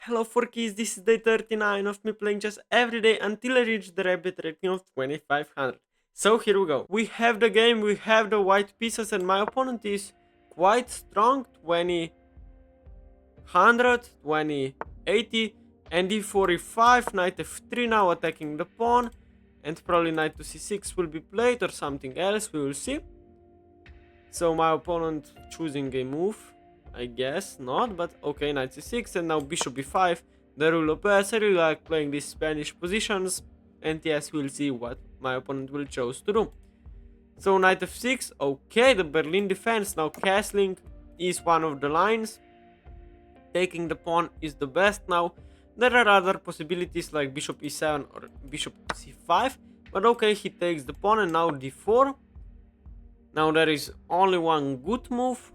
Hello Forkies, this is day 39 of me playing chess every day until I reach the rabbit rating of 2500. So here we go. We have the game, we have the white pieces and my opponent is quite strong, 20, 20, 80 and d4 e5, knight f3 now attacking the pawn and probably knight to c6 will be played or something else, we will see. So my opponent choosing a move, I guess not, but okay, knight c6 and now bishop b5. The Ruy Lopez, I really like playing these Spanish positions, and yes, we'll see what my opponent will choose to do. So knight f6, okay, the Berlin defense, now castling is one of the lines. Taking the pawn is the best now. There are other possibilities like bishop e7 or bishop c5, but okay, he takes the pawn and now d4. Now there is only one good move.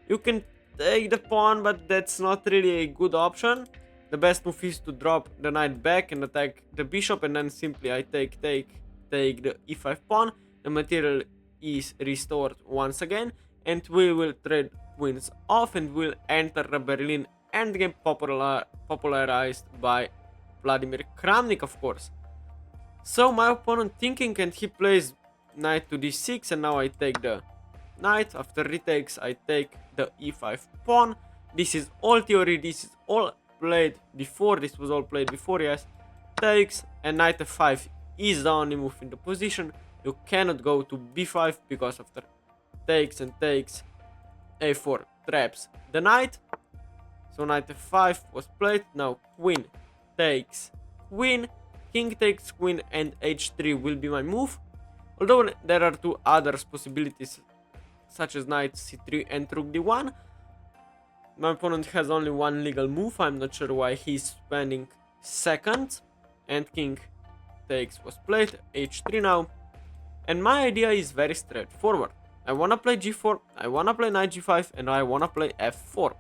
You can take the pawn, but that's not really a good option. The best move is to drop the knight back and attack the bishop, and then simply I take the e5 pawn. The material is restored once again, and we will trade queens off and will enter the Berlin endgame popularized by Vladimir Kramnik, of course. So my opponent thinking, and he plays knight to d6, and now I take the knight. After retakes, I take the e5 pawn. This is all theory, this is all played before, this was all played before, yes. Takes, and knight f5 is the only move in the position. You cannot go to b5 because after takes and takes, a4 traps the knight. So knight f5 was played, now queen takes queen, king takes queen, and h3 will be my move. Although there are two other possibilities, such as knight c3 and rook d1. My opponent has only one legal move, I'm not sure why he's spending seconds. And king takes was played, h3 now. And my idea is very straightforward. I wanna play g4, I wanna play knight g5, and I wanna play f4.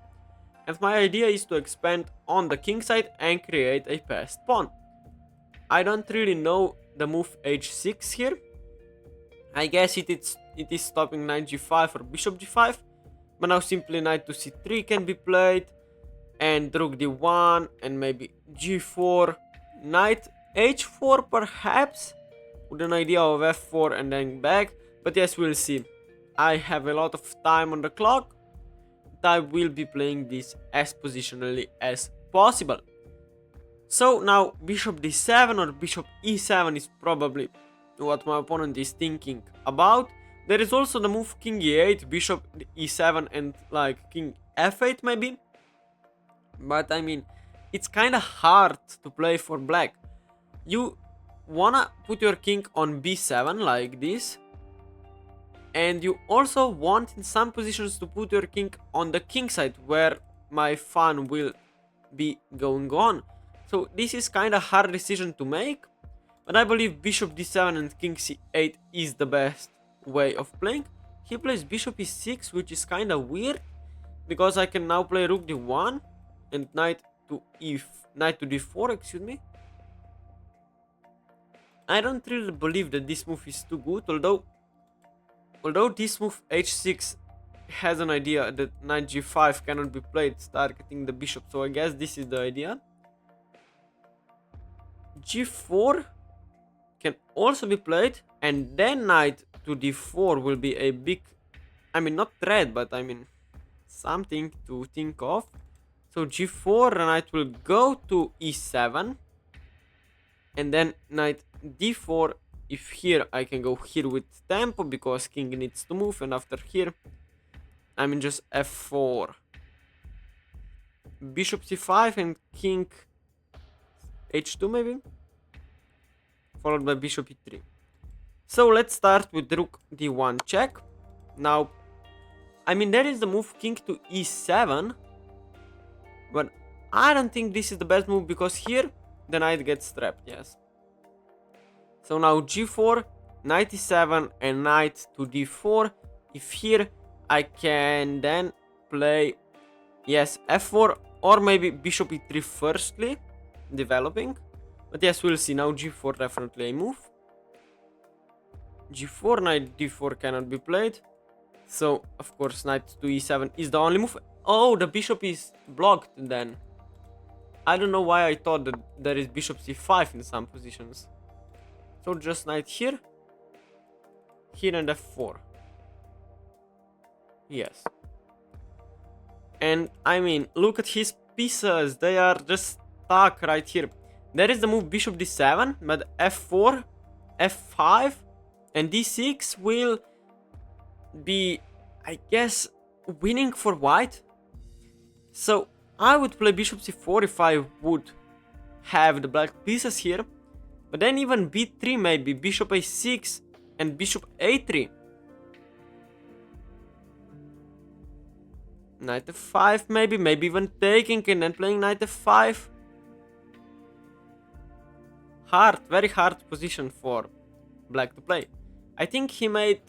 And my idea is to expand on the king side and create a passed pawn. I don't really know the move h6 here. I guess it is stopping knight g5 or bishop g5, but now simply knight to c3 can be played, and rook d1, and maybe g4, knight h4 perhaps, with an idea of f4 and then back, but yes, we'll see. I have a lot of time on the clock, I will be playing this as positionally as possible. So now bishop d7 or bishop e7 is probably what my opponent is thinking about. There is also the move king e8, bishop e7, and like king f8 maybe. But I mean, it's kinda hard to play for black. You wanna put your king on b7 like this, and you also want in some positions to put your king on the king side where my fun will be going on. So this is kinda hard decision to make, but I believe bishop d7 and king c8 is the best way of playing. He plays bishop e6, which is kinda weird, because I can now play rook d1 and knight to d4, excuse me. I don't really believe that this move is too good, although this move h6 has an idea that knight g5 cannot be played targeting the bishop, so I guess this is the idea. g4 can also be played, and then knight to d4 will be a big, I mean not threat, but I mean something to think of. So g4, knight will go to e7, and then knight d4. If here I can go here with tempo because king needs to move, and after here I mean just f4, bishop c5 and king h2 maybe, followed by bishop e3. So let's start with rook d1 check. Now, I mean there is the move king to e7, but I don't think this is the best move because here the knight gets trapped, yes. So now g4, knight e7 and knight to d4. If here I can then play, yes, f4 or maybe bishop e3 firstly, developing. But yes, we'll see. Now g4 definitely a move. g4, knight d4 cannot be played. So, of course, knight to e7 is the only move. Oh, the bishop is blocked then. I don't know why I thought that there is bishop c5 in some positions. So just knight here. Here and f4. Yes. And I mean, look at his pieces. They are just stuck right here. There is the move bishop d7, but f4, f5, and d6 will be, I guess, winning for white. So I would play bishop c4 if I would have the black pieces here. But then even b3 maybe, bishop a6 and bishop a3. Knight f5 maybe even taking and then playing knight f5. Hard, very hard position for black to play. I think he made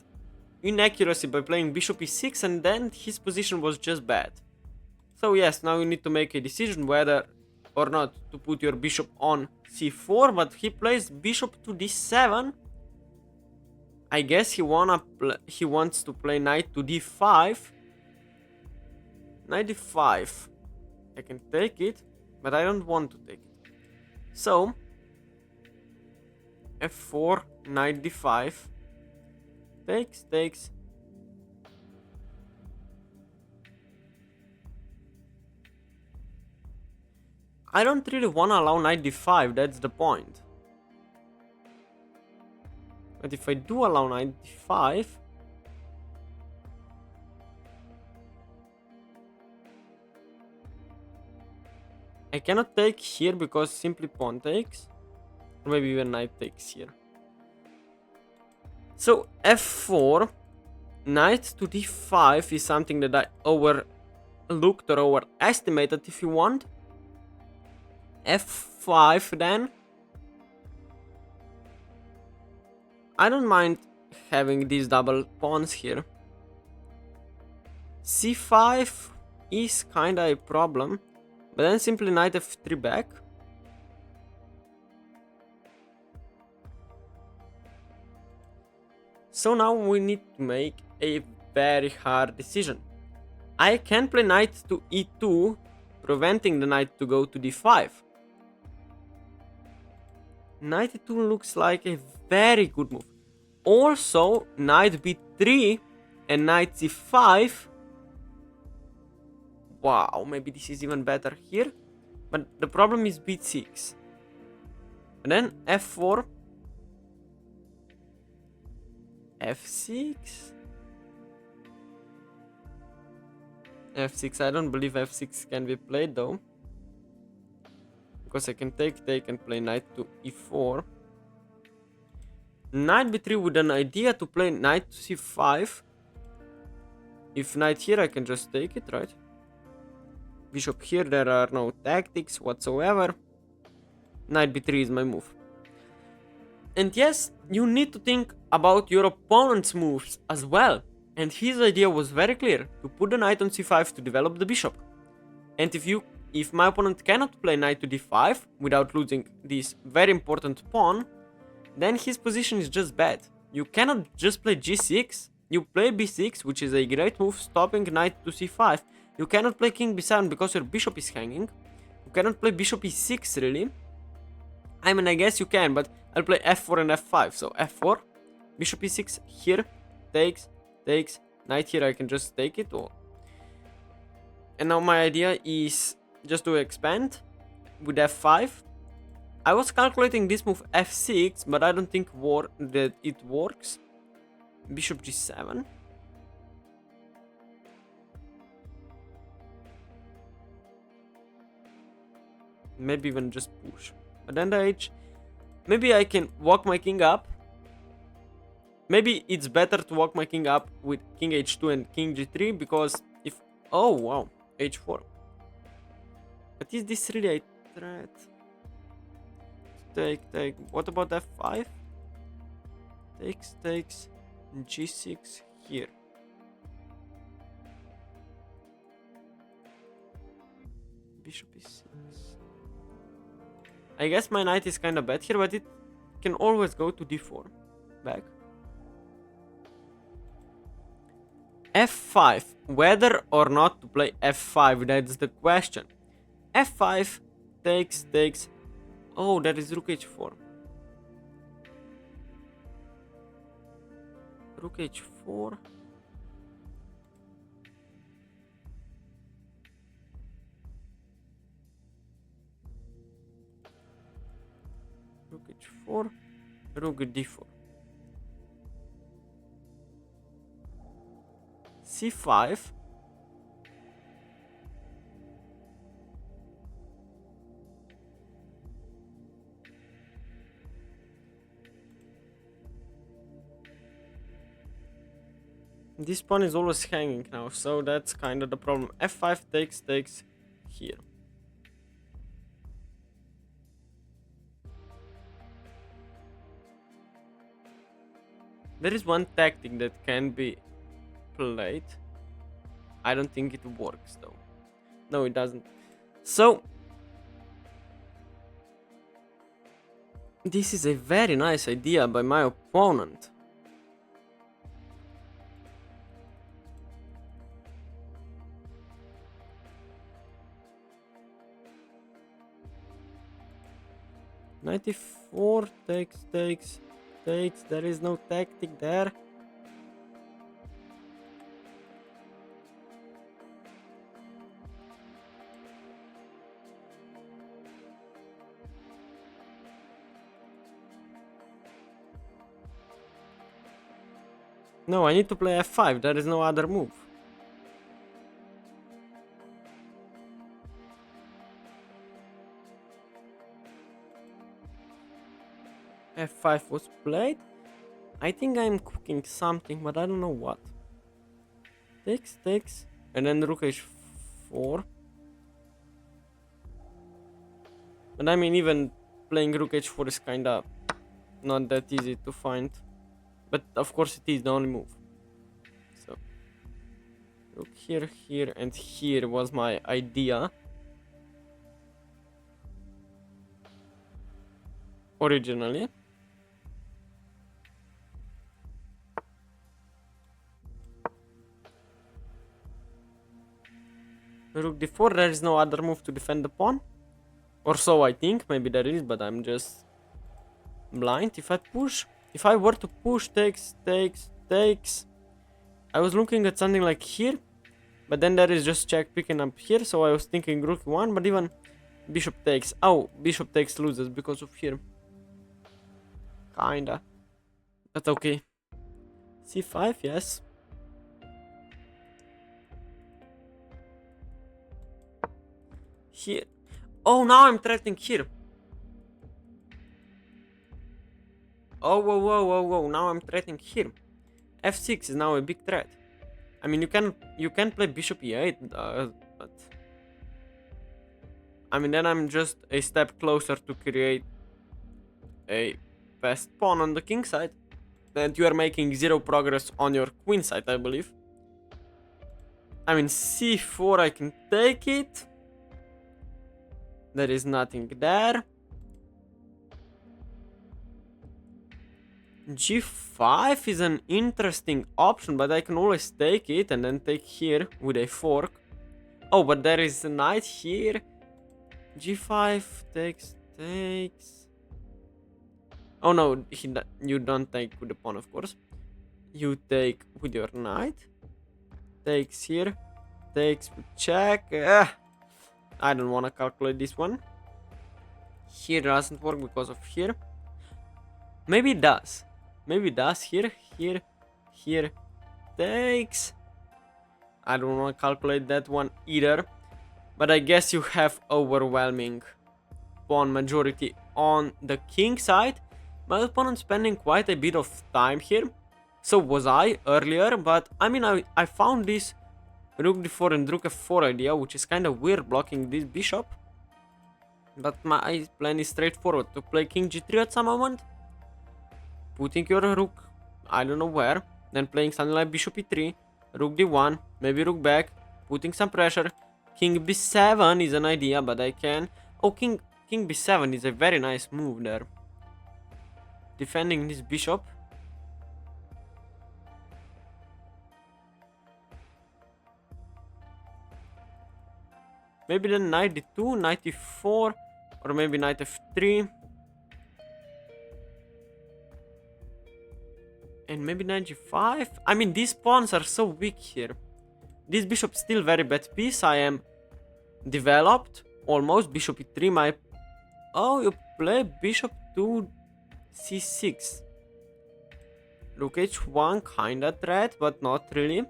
inaccuracy by playing bishop e6 and then his position was just bad. So yes, now you need to make a decision whether or not to put your bishop on c4, but he plays bishop to d7. I guess he wants to play knight to d5. Knight d5. I can take it, but I don't want to take it. So f4, knight d5. Takes. I don't really want to allow knight d5, that's the point. But if I do allow knight d5, I cannot take here because simply pawn takes. Or maybe even knight takes here. So f4, knight to d5 is something that I overlooked or overestimated if you want. f5 then. I don't mind having these double pawns here. c5 is kinda a problem, but then simply knight f3 back. So now we need to make a very hard decision. I can play knight to e2, preventing the knight to go to d5. Knight e2 looks like a very good move. Also, knight b3 and knight c5. Wow, maybe this is even better here. But the problem is b6. And then f4. f6. f6, I don't believe f6 can be played though. Because I can take and play knight to e4. Knight b3 with an idea to play knight to c5. If knight here, I can just take it, right? Bishop here, there are no tactics whatsoever. Knight b3 is my move. And yes, you need to think about your opponent's moves as well. And his idea was very clear, to put the knight on c5 to develop the bishop. And if my opponent cannot play knight to d5 without losing this very important pawn, then his position is just bad. You cannot just play g6, you play b6, which is a great move, stopping knight to c5. You cannot play king b7 because your bishop is hanging. You cannot play bishop e6 really. I mean, I guess you can, but I'll play f4 and f5. So f4, bishop e6 here, takes, knight here, I can just take it. And now my idea is just to expand with f5. I was calculating this move f6, but I don't think that it works. Bishop g7. Maybe even just push. But then the h, maybe I can walk my king up. Maybe it's better to walk my king up with king h2 and king g3, because if, oh wow, h4. But is this really a threat? Take. What about f5? Takes. G6 here. Bishop e6. I guess my knight is kind of bad here, but it can always go to d4. Back. f5. Whether or not to play f5, that's the question. f5 takes, takes. Oh, that is rook h4. Rook h4. Rook h4. Rook d4. c5. This pawn is always hanging now, so that's kind of the problem. f5 takes, takes here. There is one tactic that can be played. I don't think it works though. No, it doesn't. So this is a very nice idea by my opponent. Knight e4 takes, takes, takes. There is no tactic there. No, I need to play f5. There is no other move. f5 was played. I think I'm cooking something, but I don't know what. Takes, takes, and then rook h4. But I mean, even playing rook h4 is kinda not that easy to find. But of course it is the only move. So rook here, here, and here was my idea. Originally. Rook d4, there is no other move to defend the pawn. Or so I think, maybe there is, but I'm just blind. If I push, if I were to push, takes, takes, takes. I was looking at something like here, but then there is just check picking up here, so I was thinking rook 1, but even bishop takes. Oh, bishop takes loses because of here. Kinda. But okay. c5, yes. Here. Oh, now I'm threatening here. Oh, whoa, whoa, whoa, whoa. Now I'm threatening here. f6 is now a big threat. I mean, you can play bishop e8, but I mean, then I'm just a step closer to create a fast pawn on the king side, and you are making zero progress on your queen side, I believe. I mean, c4, I can take it. There is nothing there. g5 is an interesting option, but I can always take it and then take here with a fork. Oh, but there is a knight here. g5 takes, takes. Oh no, you don't take with the pawn, of course. You take with your knight. Takes here. Takes with check. I don't want to calculate this one. Here doesn't work because of here. Maybe it does. Maybe it does. Here, here, here. Takes. I don't want to calculate that one either. But I guess you have overwhelming pawn majority on the king side. My opponent spending quite a bit of time here. So was I earlier, but I mean I found this rook d4 and rook f4 idea, which is kind of weird blocking this bishop. But my plan is straightforward, to play king g3 at some moment. Putting your rook, I don't know where. Then playing something like bishop e3, rook d1, maybe rook back, putting some pressure. King b7 is an idea, but I can... Oh, king b7 is a very nice move there. Defending this bishop. Maybe then knight d2, knight e4. Or maybe knight f3. And maybe knight g5. I mean, these pawns are so weak here. This bishop still very bad piece. I am developed. Almost. Bishop e3. My... Oh, you play bishop to c6. Rook h1, kinda threat, but not really.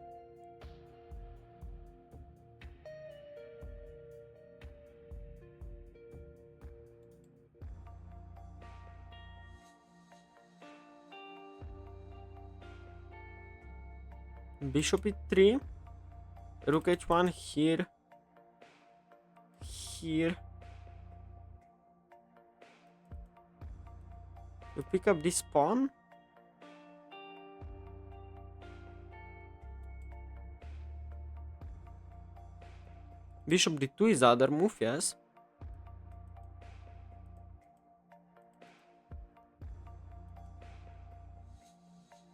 Bishop e3. Rook h1 here. Here. You pick up this pawn. Bishop d2 is other move, yes.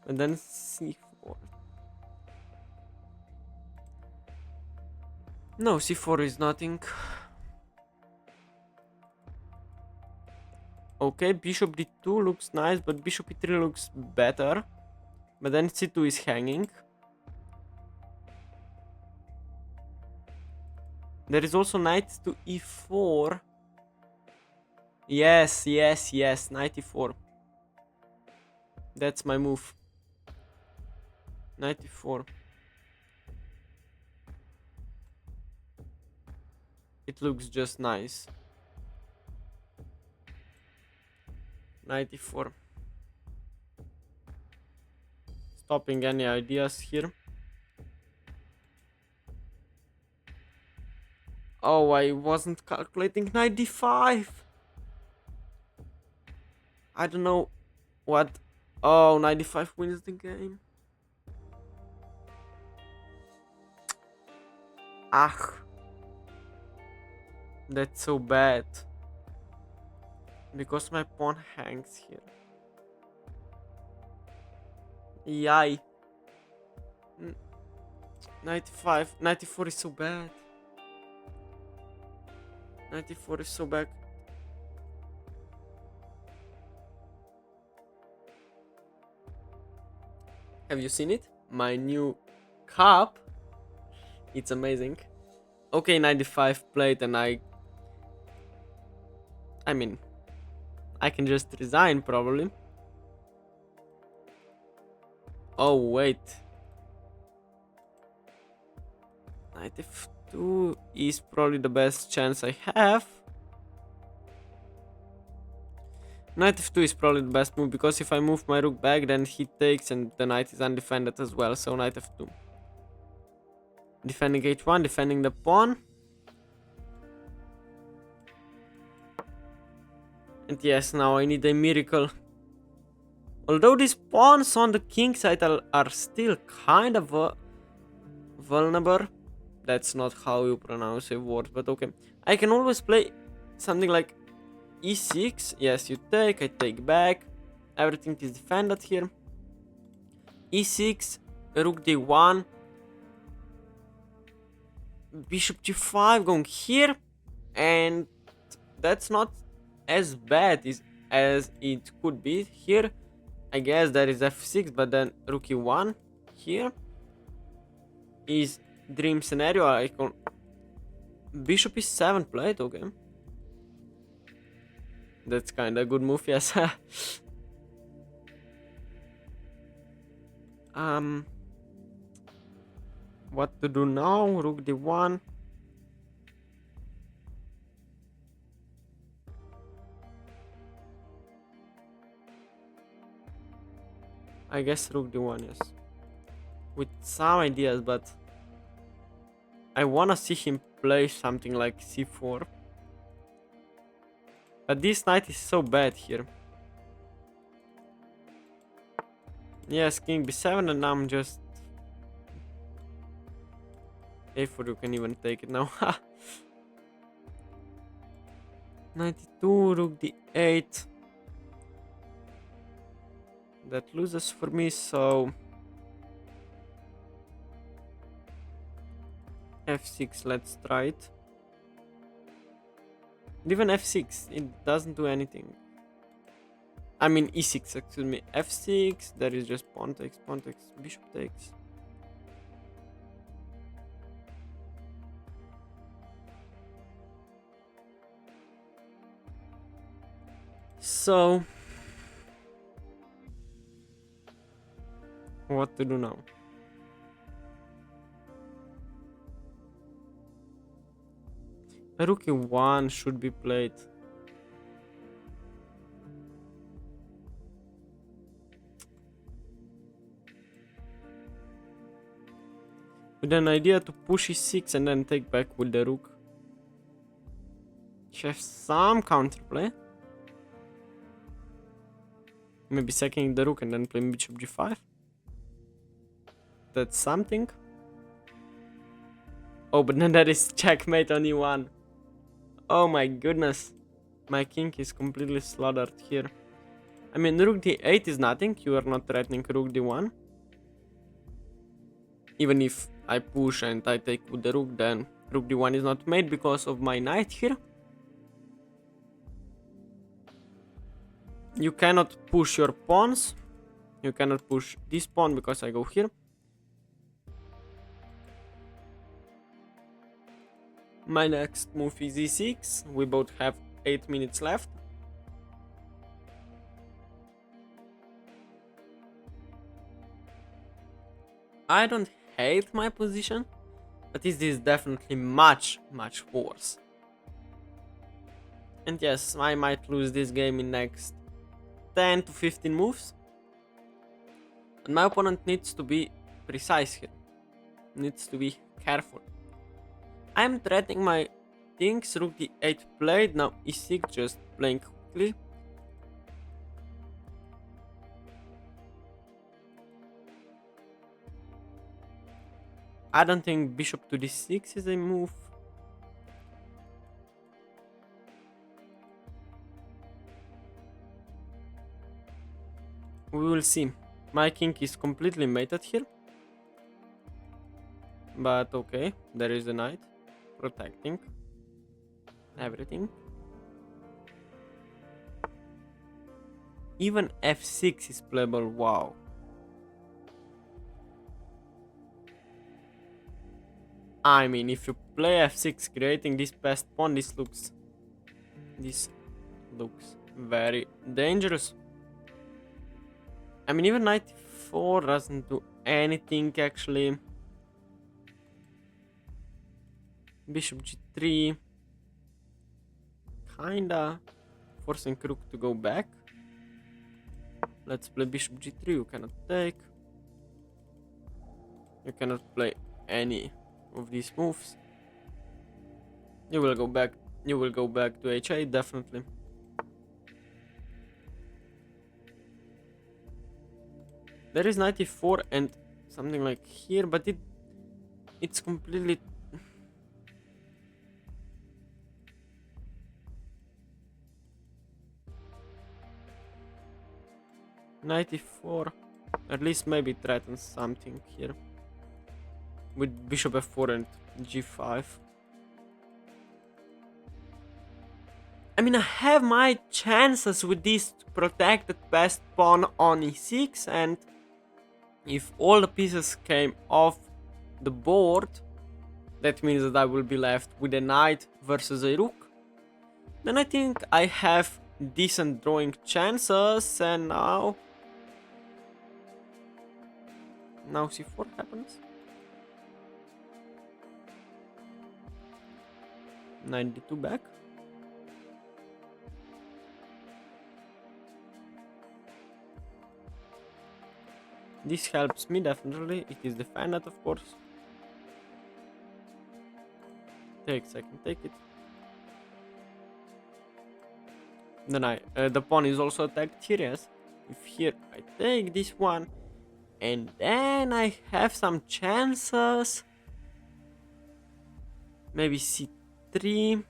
And then c4. No, c4 is nothing. Okay, bishop d2 looks nice, but bishop e3 looks better. But then c2 is hanging. There is also knight to e4. Yes, yes, yes, knight e4. That's my move. Knight e4. It looks just nice. Knight e4. Stopping any ideas here. Oh, I wasn't calculating knight d5. I don't know what. Oh, knight d5 wins the game. Ah. That's so bad. Because my pawn hangs here. Yay. Knight 5. Knight 4 is so bad. Knight 4 is so bad. Have you seen it? My new cup. It's amazing. Okay, 95 played and I mean, I can just resign probably. Oh, wait. Knight f2 is probably the best chance I have. Knight f2 is probably the best move because if I move my rook back, then he takes and the knight is undefended as well. So knight f2. Defending h1, defending the pawn. And yes, now I need a miracle. Although these pawns on the king side are still kind of vulnerable. That's not how you pronounce a word, but okay. I can always play something like e6. Yes, you take, I take back. Everything is defended here. e6, rook d1. Bishop g5 going here. And that's not as bad as it could be here. I guess there is f6, but then rook e1 here is dream scenario. I can bishop e7 played, okay. That's kind of a good move, yes. What to do now? Rook d1. I guess rook d1, yes. With some ideas, but I wanna see him play something like c4. But this knight is so bad here. Yes, king b7, and I'm just a4. You can even take it now. 92, rook d8. That loses for me, so f6, let's try it. Even f6, it doesn't do anything. I mean e6, excuse me. f6, there is just pawn takes, bishop takes. So, what to do now? Rook e1 should be played. With an idea to push e6 and then take back with the rook. She has some counterplay. Maybe sacking the rook and then playing bishop g5. That's something. Oh, but then there is checkmate on e1. Oh my goodness. My king is completely slaughtered here. I mean, rook d8 is nothing. You are not threatening rook d1. Even if I push and I take with the rook, then rook d1 is not made because of my knight here. You cannot push your pawns. You cannot push this pawn because I go here. My next move is e6. We both have 8 minutes left. I don't hate my position, but this is definitely much worse. And yes, I might lose this game in next 10 to 15 moves. And my opponent needs to be precise here. Needs to be careful. I'm threatening my things. Rook d8 played. Now e6 just playing quickly. I don't think bishop to d6 is a move. We will see. My king is completely mated here. But okay, there is the knight protecting everything. Even f6 is playable. Wow. I mean, if you play f6 creating this passed pawn, this looks very dangerous. I mean, even knight 4 doesn't do anything actually. Bishop g3, kinda forcing rook to go back. Let's play bishop g3. You cannot take. You cannot play any of these moves. You will go back. You will go back to h8 definitely. There is knight e4 and something like here, but it's completely. Knight e4 at least maybe threatens something here with bishop f4 and g5. I mean, I have my chances with this protected passed pawn on e6, and if all the pieces came off the board, that means that I will be left with a knight versus a rook. Then I think I have decent drawing chances, and now c4 happens. Knight d2 back. This helps me definitely. It is defended, of course. Takes, I can take it. Then the pawn is also attacked here, yes. If here I take this one, and then I have some chances. Maybe c3.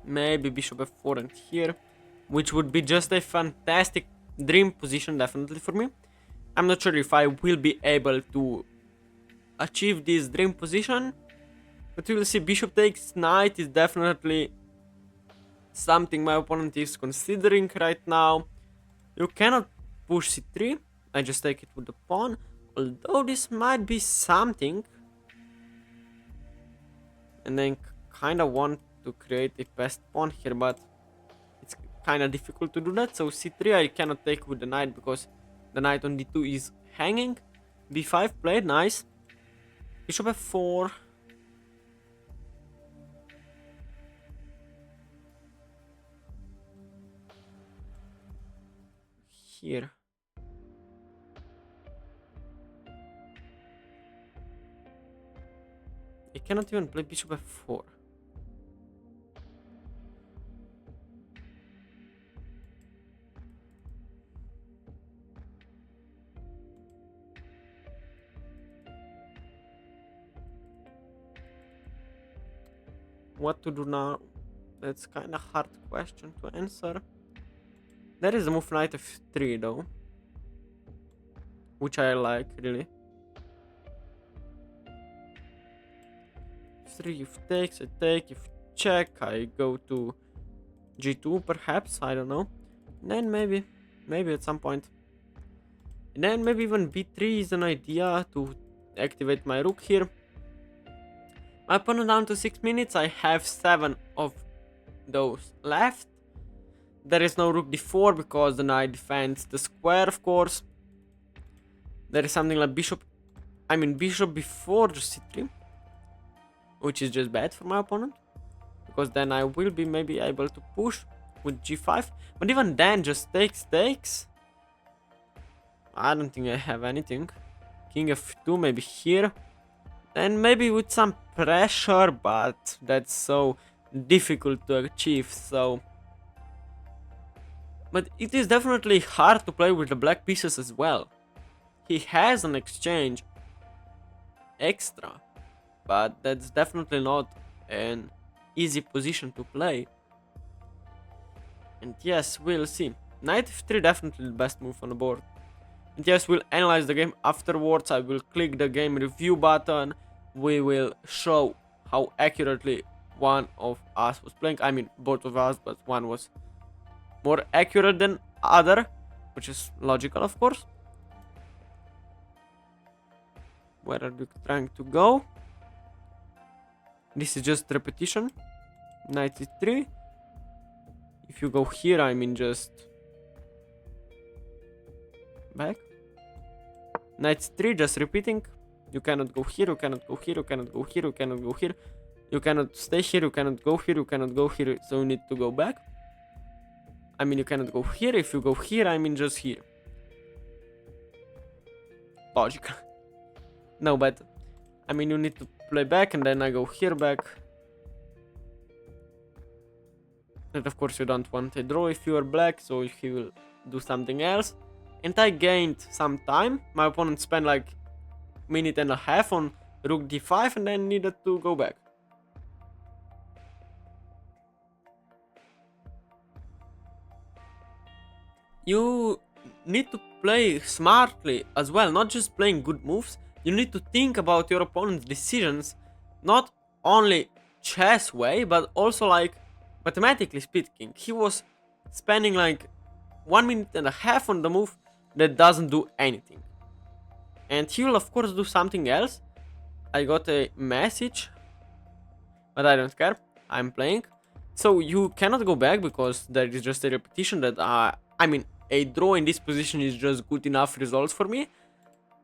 Maybe bishop f4 and here, which would be just a fantastic dream position definitely for me. I'm not sure if I will be able to achieve this dream position, But we will see. Bishop takes knight is definitely something my opponent is considering right now. You cannot push c3. I just take it with the pawn. Although this might be something. And then kind of want to create a passed pawn here, but it's kind of difficult to do that. So c3 I cannot take with the knight because the knight on d2 is hanging. b5 played, nice. Bishop f4. Here. I cannot even play bishop f4. What to do now? That's kind of hard question to answer. There is a move knight f3 though, which I like really. 3 if takes, I take. If check, I go to g2 perhaps, I don't know. And then maybe at some point. And then maybe even b3 is an idea to activate my rook here. My opponent down to 6 minutes, I have 7 of those left. There is no rook d4 because the knight defends the square, of course. There is something like bishop before just c3, which is just bad for my opponent, because then I will be maybe able to push with g5. But even then, just takes. I don't think I have anything. King f2 maybe here. Then maybe with some pressure, but that's so difficult to achieve, so... But it is definitely hard to play with the black pieces as well. He has an exchange extra, but that's definitely not an easy position to play. And yes, we'll see. Knight f3 definitely the best move on the board. And yes, we'll analyze the game afterwards. I will click the game review button. We will show how accurately one of us was playing. I mean, both of us, but one was more accurate than other, which is logical, of course. Where are you trying to go? This is just repetition. Knight e3. If you go here, I mean just back. Knight e3, just repeating. You cannot go here, you cannot go here, you cannot go here, you cannot go here. You cannot stay here, you cannot go here, you cannot go here, so you need to go back. I mean, you cannot go here. If you go here, I mean just here. Logical. No, but I mean, you need to play back, and then I go here back. And of course, you don't want a draw if you are black, so he will do something else. And I gained some time. My opponent spent like a minute and a half on rook d5 and then needed to go back. You need to play smartly as well, not just playing good moves. You need to think about your opponent's decisions, not only chess way, but also like mathematically speaking. He was spending like 1 minute and a half on the move that doesn't do anything. And he will of course do something else. I got a message, but I don't care. I'm playing. So you cannot go back because there is just a repetition that I mean, a draw in this position is just good enough results for me.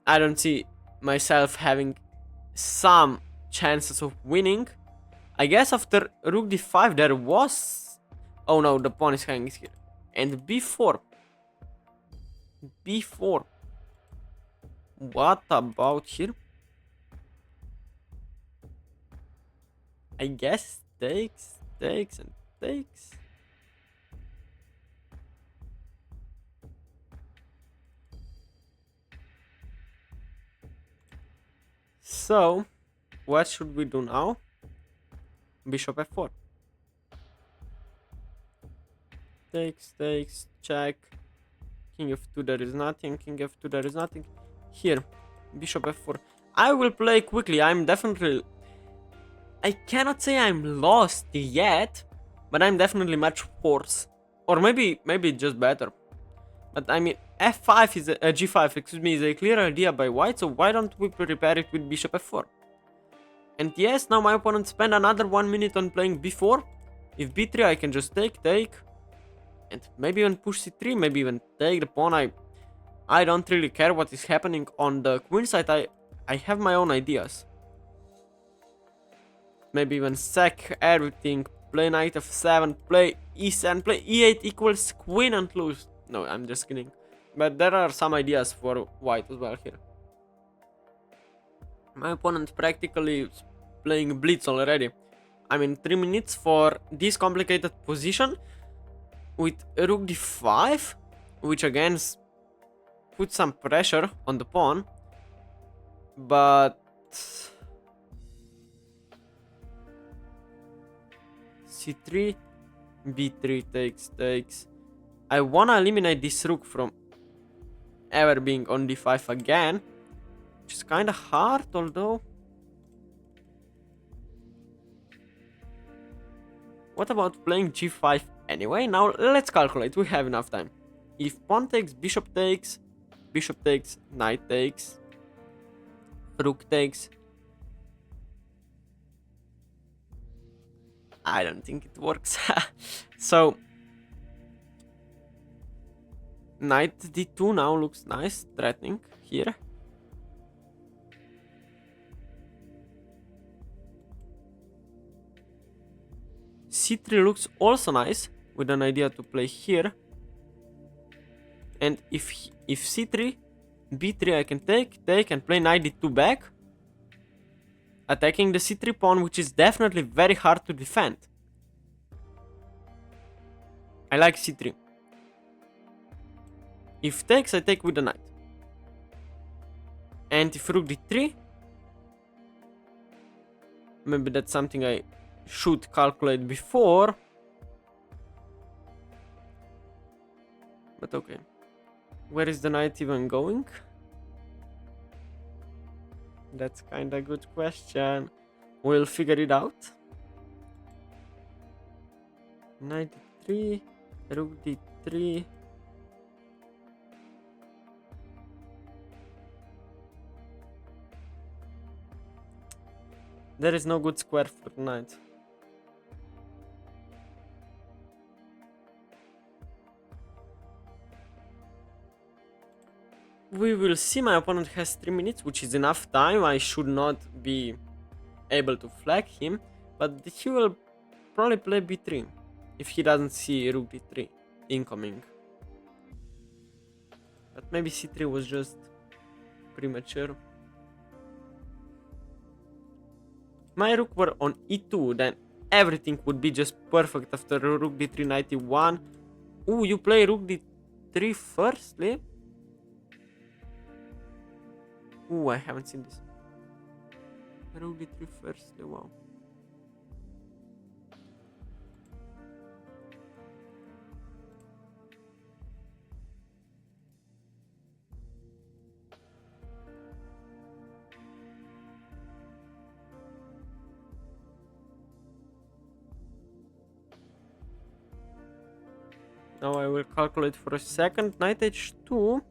I don't see myself having some chances of winning. I guess after rook d5 there was... Oh no, the pawn is hanging here. And b4. b4. What about here? I guess takes and takes. So, what should we do now? Bishop f4. Takes, check. King f2, there is nothing. King f2, there is nothing. Here, bishop f4. I will play quickly. I'm definitely... I cannot say I'm lost yet, but I'm definitely much worse. Or maybe just better. But I mean, f5 is g5, excuse me, is a clear idea by white, so why don't we prepare it with bishop f4? And yes, now my opponent spend another 1 minute on playing b4. If b3, I can just take, and maybe even push c3, maybe even take the pawn. I don't really care what is happening on the queen side. I have my own ideas. Maybe even sack everything, play knight f7, play e7, play e8 equals queen and lose. No, I'm just kidding. But there are some ideas for white as well here. My opponent practically is playing blitz already. I mean, 3 minutes for this complicated position with rook d5, which again puts some pressure on the pawn. But c3, b3 takes. I wanna eliminate this rook from ever being on d5 again, which is kinda hard, although. What about playing g5 anyway? Now let's calculate, we have enough time. If pawn takes, bishop takes, knight takes, rook takes. I don't think it works. So knight d2 now looks nice, threatening here. c3 looks also nice, with an idea to play here. And if c3, b3 I can take and play knight d2 back, attacking the c3 pawn, which is definitely very hard to defend. I like c3. If takes, I take with the knight. And if rook d3, maybe that's something I should calculate before. But okay. Where is the knight even going? That's kinda good question. We'll figure it out. Knight d3, rook d3. There is no good square for knight. We will see. My opponent has 3 minutes, which is enough time. I should not be able to flag him, but he will probably play b3 if he doesn't see rook d3 incoming. But maybe c3 was just premature. My rook were on e2, then everything would be just perfect after rook d3, knight e1. Ooh, you play rook d3 firstly? Ooh, I haven't seen this. Rook d3 firstly, wow. Now I will calculate for a second. Knight h2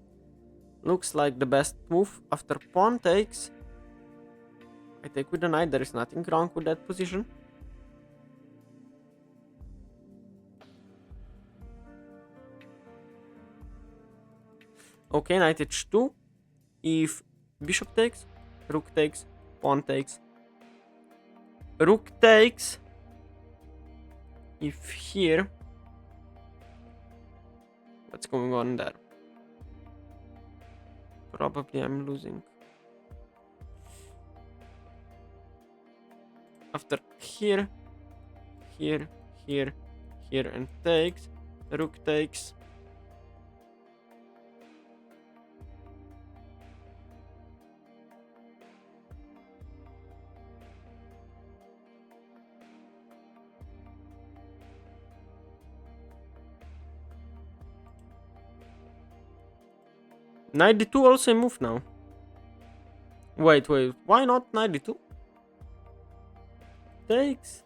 looks like the best move after pawn takes. I take with the knight, there is nothing wrong with that position. Okay, knight h2. If bishop takes, rook takes, pawn takes. Rook takes. If here. What's going on there? Probably I'm losing. After here, here, and takes, rook takes. Knight d2 also a move now. Wait, why not knight d2? takes.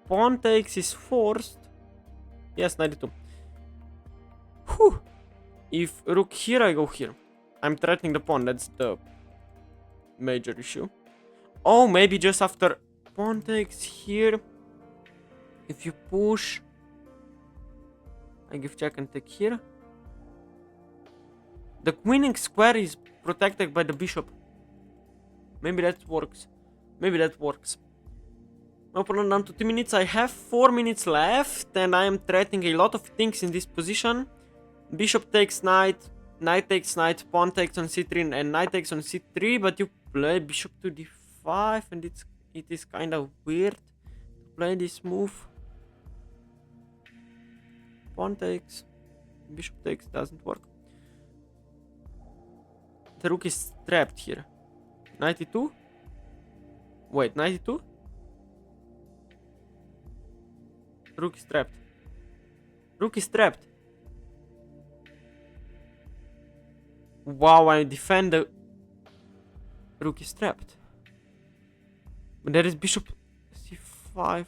Pawn takes is forced. Yes, 92. Whew. If rook here, I go here. I'm threatening the pawn. That's the major issue. Oh, maybe just after pawn takes here. If you push, I give check and take here. The winning square is protected by the bishop. Maybe that works. Maybe that works. No problem, down to 2 minutes. I have 4 minutes left and I am threatening a lot of things in this position. Bishop takes knight, knight takes knight, pawn takes on c3 and knight takes on c3, but you play bishop to d5 and it is kind of weird to play this move. Pawn takes, bishop takes, doesn't work. The rook is trapped here. 92? Wait, 92? Rook is trapped. Rook is trapped. Wow, I defend the... Rook is trapped. But there is bishop c5.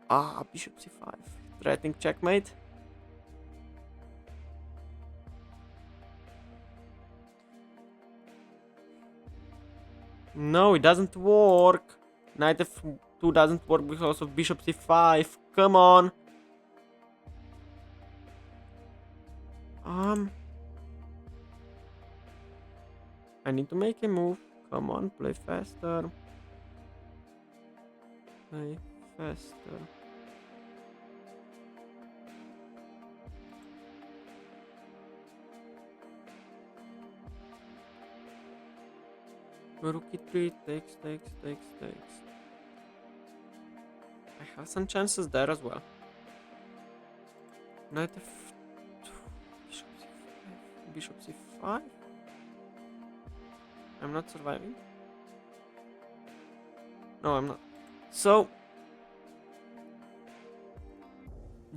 Ah, bishop c5. Threatening checkmate. No, it doesn't work. Knight f2 doesn't work because of bishop c5. Come on. I need to make a move. Come on, play faster. Play faster. Rook e3 takes. I have some chances there as well. Knight f2, bishop c5. I'm not surviving. No, I'm not. So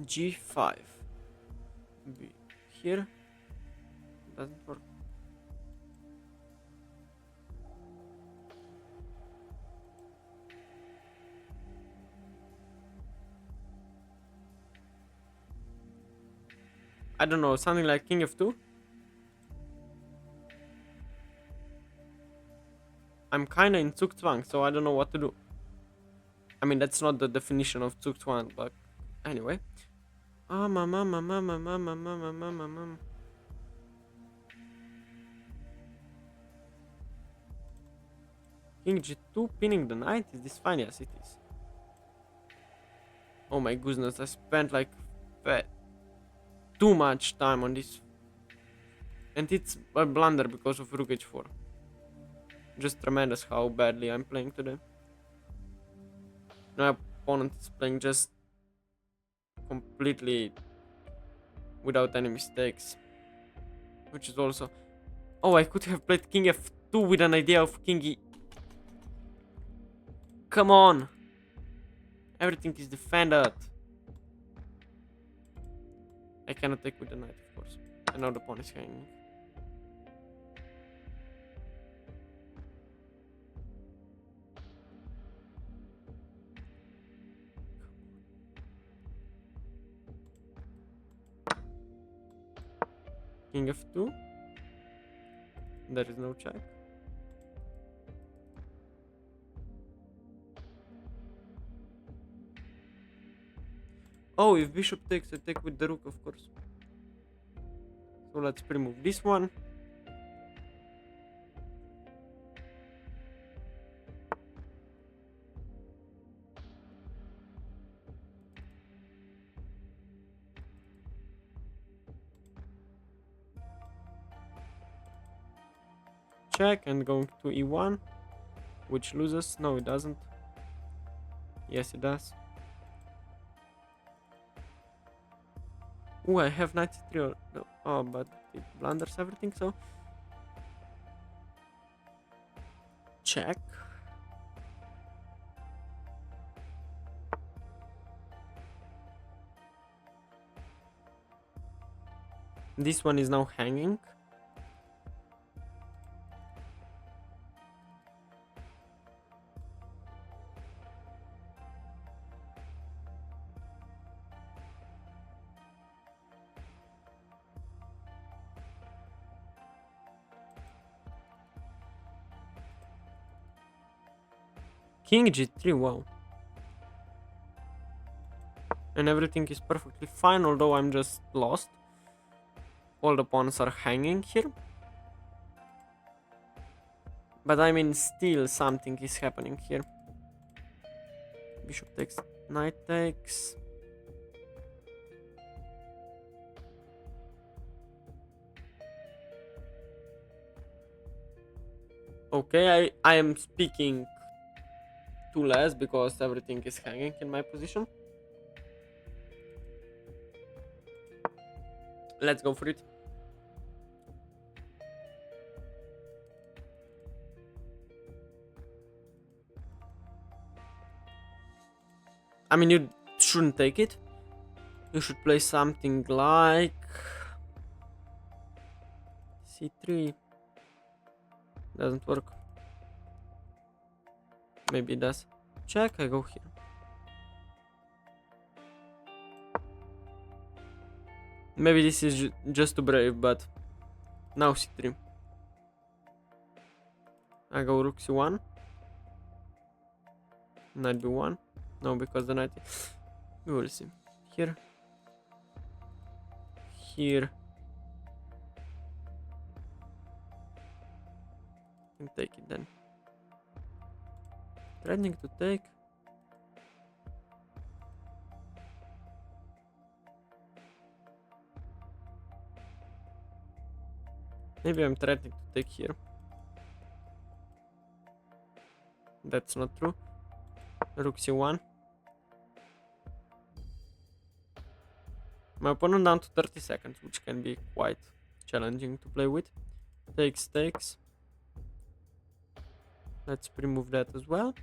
g5. B here doesn't work. I don't know, something like king f2. I'm kinda in Zugzwang, so I don't know what to do. I mean, that's not the definition of Zugzwang, but anyway. King g2 pinning the knight? Is this fine? Yes, it is. Oh my goodness, I spent like too much time on this. And it's a blunder because of rook h4. Just tremendous how badly I'm playing today. My opponent is playing just completely without any mistakes. Which is also... Oh, I could have played king f2 with an idea of king e... Come on! Everything is defended. I cannot take with the knight, of course. And now the pawn is hanging. King f2. There is no check. Oh, if bishop takes, I take with the rook, of course. So let's pre-move this one. Check and going to e1, which loses. No, it doesn't. Yes, it does. Oh, I have knight c3. No. Oh, but it blunders everything, so... Check. This one is now hanging. King g3, wow. And everything is perfectly fine, although I'm just lost. All the pawns are hanging here. But I mean, still something is happening here. Bishop takes, knight takes. Okay, I am speaking too less because everything is hanging in my position. Let's go for it. I mean, you shouldn't take it. You should play something like c3. Doesn't work. Maybe it does. Check, I go here. Maybe this is just too brave, but now c3. I go rook c1. Knight b1. No, because the knight. We will see. Here. Here. And take it then. Threatening to take. Maybe I'm threatening to take here. That's not true. Rook c1. My opponent down to 30 seconds, which can be quite challenging to play with. Takes, takes. Let's remove that as well.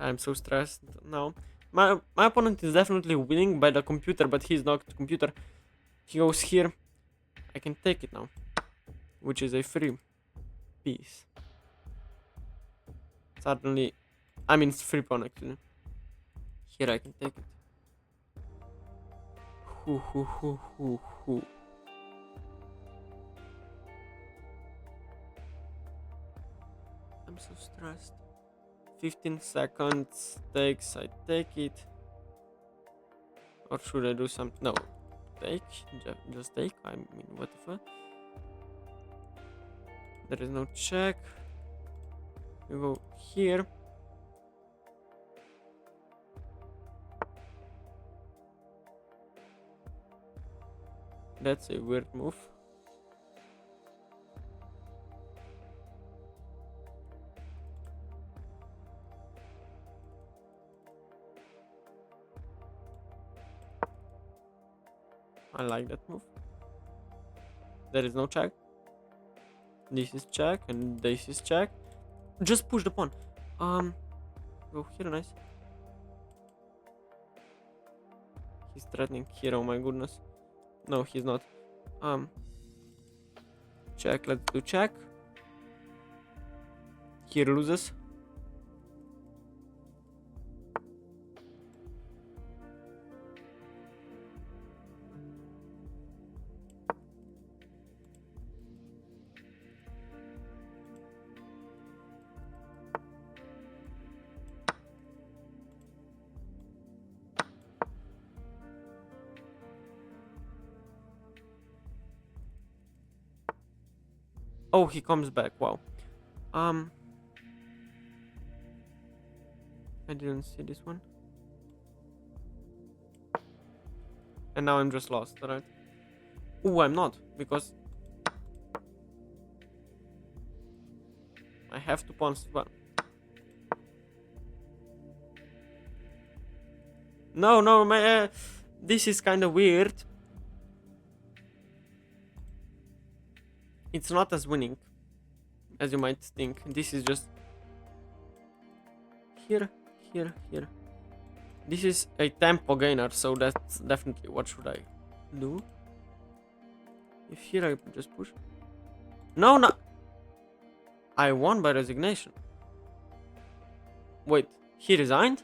I'm so stressed now. My opponent is definitely winning by the computer, but he's not the computer. He goes here. I can take it now, which is a free piece. Suddenly, I mean, it's free pawn actually. Here I can take it. I'm so stressed. 15 seconds takes, I take it. Or should I do something? No, take, just take, I mean, what the fuck? There is no check. You go here. That's a weird move. I like that move. There is no check. This is check and this is check. Just push the pawn. Go here, nice. He's threatening here, oh my goodness. No, he's not. Check, let's do check. Here loses. Oh, he comes back. Wow. I didn't see this one. And now I'm just lost, right? Oh, I'm not, because I have to pawn well. No, my this is kind of weird. It's not as winning as you might think. This is just here. This is a tempo gainer, so that's definitely what should I do. If here I just push. No. I won by resignation. Wait, he resigned?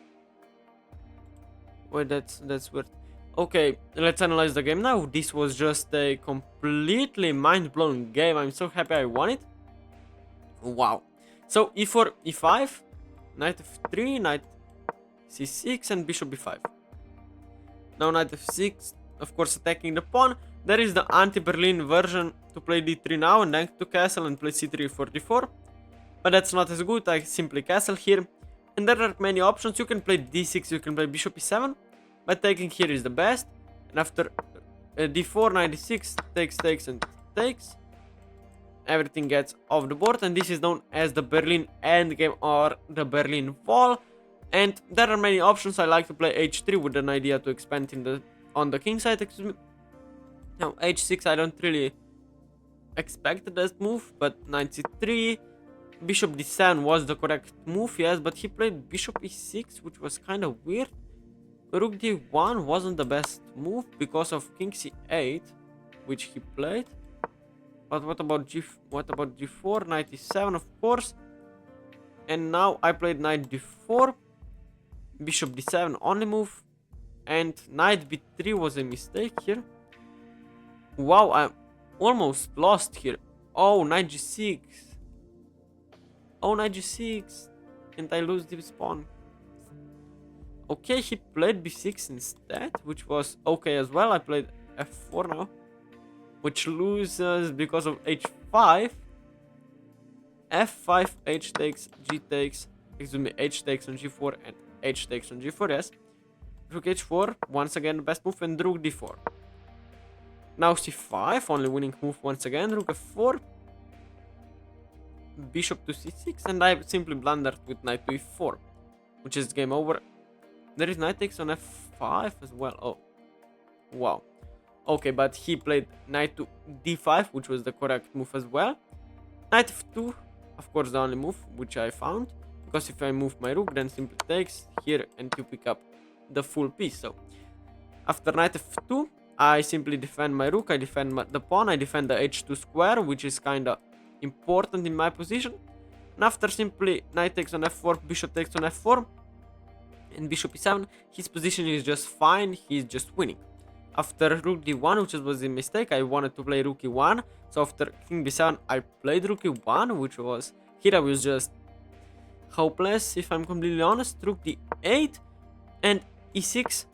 Wait, that's weird. Okay, let's analyze the game now. This was just a completely mind-blowing game. I'm so happy I won it. Wow. So e4, e5, knight f3, knight c6, and bishop b5. Now knight f6, of course attacking the pawn. There is the anti-Berlin version to play d3 now and then to castle and play c3 for d4. But that's not as good, I simply castle here. And there are many options, you can play d6, you can play bishop e7. But taking here is the best. And after d4, knight d6, takes and takes. Everything gets off the board, and this is known as the Berlin endgame or the Berlin wall. And there are many options. I like to play h3 with an idea to expand on the king side. Excuse me. Now h6 I don't really expect that move, but knight c3, bishop d7 was the correct move, yes, but he played bishop e6, which was kind of weird. Rook d1 wasn't the best move because of king c8, which he played. But what about g4, knight e7, of course. And now I played knight d4, bishop d7 only move, and knight b3 was a mistake here. Wow, I'm almost lost here. Oh, knight g6. Oh, knight g6, and I lose this pawn. Okay, he played b6 instead, which was okay as well. I played f4 now, which loses because of h5. f5, h takes, g takes, excuse me, h takes on g4 and h takes on g4, yes. Rook h4, once again the best move, and rook d4. Now c5, only winning move once again, rook f4, bishop to c6, and I simply blundered with knight to e4, which is game over. There is knight takes on f5 as well. Oh, wow. Okay, but he played knight to d5, which was the correct move as well. Knight f2, of course, the only move which I found, because if I move my rook, then simply takes here and you pick up the full piece. So after knight f2, I simply defend my rook, I defend the pawn, I defend the h2 square, which is kind of important in my position. And after simply knight takes on f4, bishop takes on f4, and bishop e7, his position is just fine, he's just winning. After rook d1, which was a mistake, I wanted to play rook e1. So after king b7, I played rook e1, which was, here I was just hopeless, if I'm completely honest. Rook d8 and e6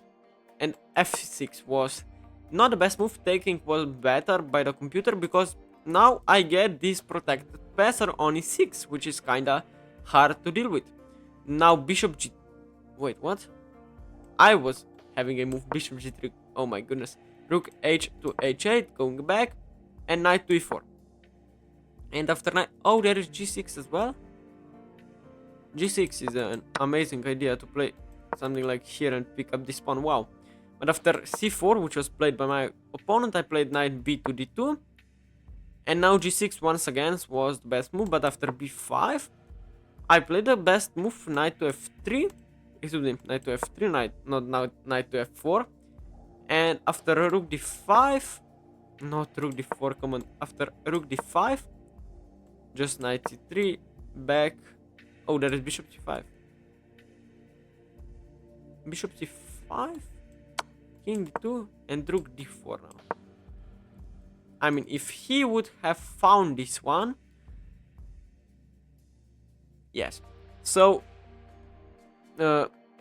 and f6 was not the best move. Taking was better by the computer, because now I get this protected passer on e6, which is kinda hard to deal with. Now bishop g... Wait, what? I was having a move bishop g3. Oh my goodness. Rook h to h8, going back, and knight to e4. And after knight... Oh, there is g6 as well. g6 is an amazing idea to play something like here and pick up this pawn. Wow. But after c4, which was played by my opponent, I played knight b to d2. And now g6 once again was the best move. But after b5, I played the best move, knight to f3. Excuse me, knight to f3, knight to f4. And after rook d5, not rook d4, come on, after rook d5, just knight c3, back. Oh, there is bishop c5. Bishop c5, king d2, and rook d4 now. I mean, if he would have found this one... Yes. So,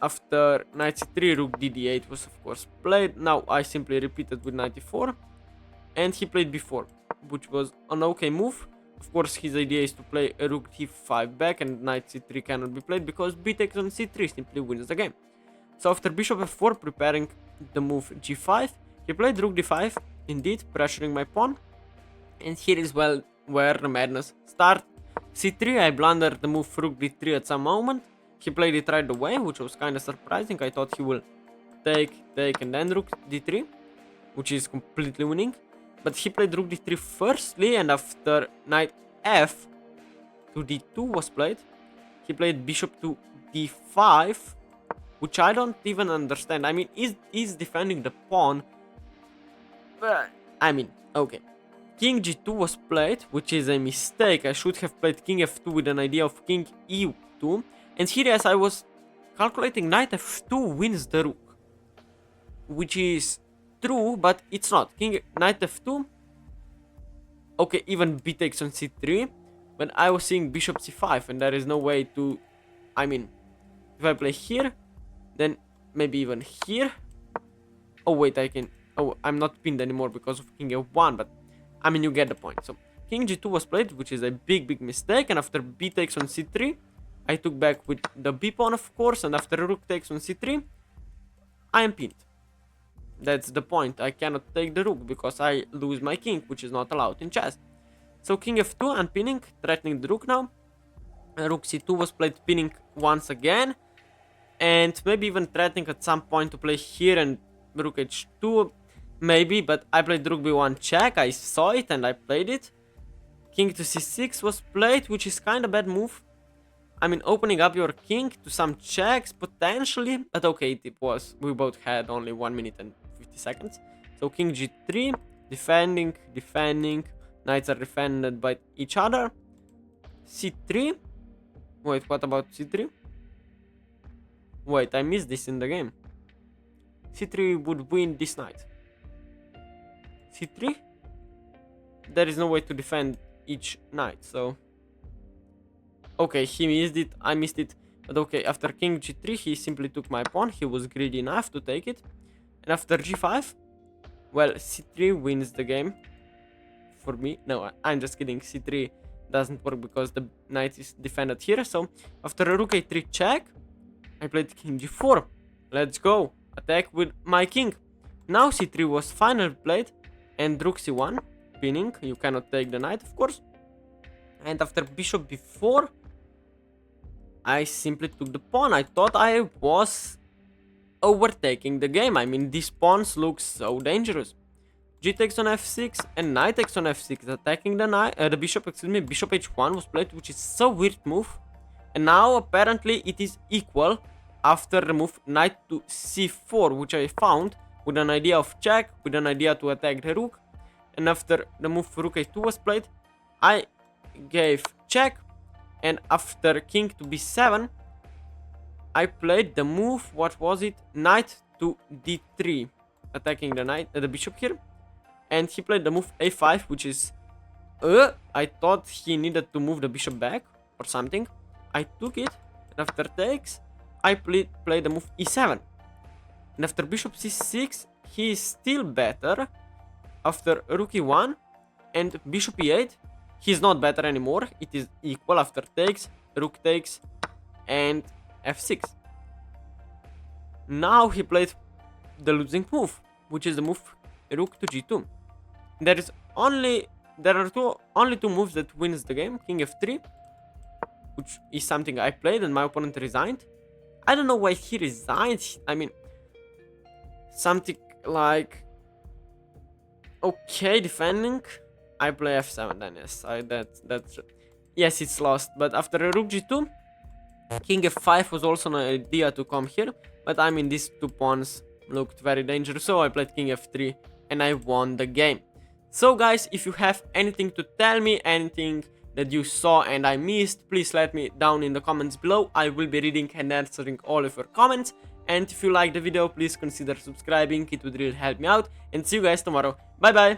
after knight c3, rook dd8 was of course played. Now I simply repeated with knight e4, and he played b4, which was an okay move. Of course, his idea is to play a rook d5 back, and knight c3 cannot be played because b takes on c3 simply wins the game. So after bishop f4, preparing the move g5, he played rook d5, indeed pressuring my pawn. And here is where the madness starts. c3, I blundered the move rook d3 at some moment. He played it right away, which was kind of surprising. I thought he will take, and then rook d3, which is completely winning. But he played rook d3 firstly, and after knight f to d2 was played, he played bishop to d5, which I don't even understand. I mean, he's defending the pawn. But, I mean, okay. King g2 was played, which is a mistake. I should have played king f2 with an idea of king e2. And here, yes, I was calculating knight f2 wins the rook, which is true, but it's not. Knight f2. Okay, even b takes on c3. But I was seeing bishop c5, and there is no way to... I mean, if I play here, then maybe even here. Oh, wait, I can... Oh, I'm not pinned anymore because of king f1, but... I mean, you get the point. So, king g2 was played, which is a big mistake. And after b takes on c3, I took back with the b pawn, of course. And after rook takes on c3, I am pinned. That's the point. I cannot take the rook because I lose my king, which is not allowed in chess. So king f2, I'm pinning, threatening the rook now. Rook c2 was played, pinning once again. And maybe even threatening at some point to play here and rook h2. Maybe, but I played rook b1 check. I saw it and I played it. King to c6 was played, which is kind of bad move. I mean, opening up your king to some checks, potentially. But okay, it was. We both had only 1 minute and 50 seconds. So king g3, defending. Knights are defended by each other. c3. Wait, what about c3? Wait, I missed this in the game. c3 would win this knight. c3? There is no way to defend each knight, so... Okay, he missed it, I missed it. But okay, after king g3, he simply took my pawn. He was greedy enough to take it. And after g5, well, c3 wins the game. For me. No, I'm just kidding. c3 doesn't work because the knight is defended here. So, after rook a3 check, I played king g4. Let's go. Attack with my king. Now c3 was finally played. And rook c1. Pinning. You cannot take the knight, of course. And after bishop b4, I simply took the pawn. I thought I was overtaking the game. I mean, these pawns look so dangerous. G takes on f6 and knight takes on f6, attacking the bishop. Excuse me, bishop h1 was played, which is so weird move. And now apparently it is equal after the move knight to c4, which I found with an idea of check, with an idea to attack the rook. And after the move rook a2 was played, I gave check. And after king to b7, I played the move, what was it? Knight to d3, attacking the bishop here. And he played the move a5, which is... I thought he needed to move the bishop back or something. I took it, and after takes, I played the move e7. And after bishop c6, he is still better. After rook e1 and bishop e8, he's not better anymore. It is equal after takes, rook takes, and f6. Now he played the losing move, which is the move rook to g2. There are only two moves that wins the game. King f3, which is something I played, and my opponent resigned. I don't know why he resigned. I mean, something like, okay, defending. I play f7 then, yes. That's yes, it's lost. But after rook g2, king f5 was also an idea to come here. But I mean, these two pawns looked very dangerous, so I played king f3 and I won the game. So guys, if you have anything to tell me, anything that you saw and I missed, please let me down in the comments below. I will be reading and answering all of your comments. And if you like the video, please consider subscribing. It would really help me out. And see you guys tomorrow. Bye bye.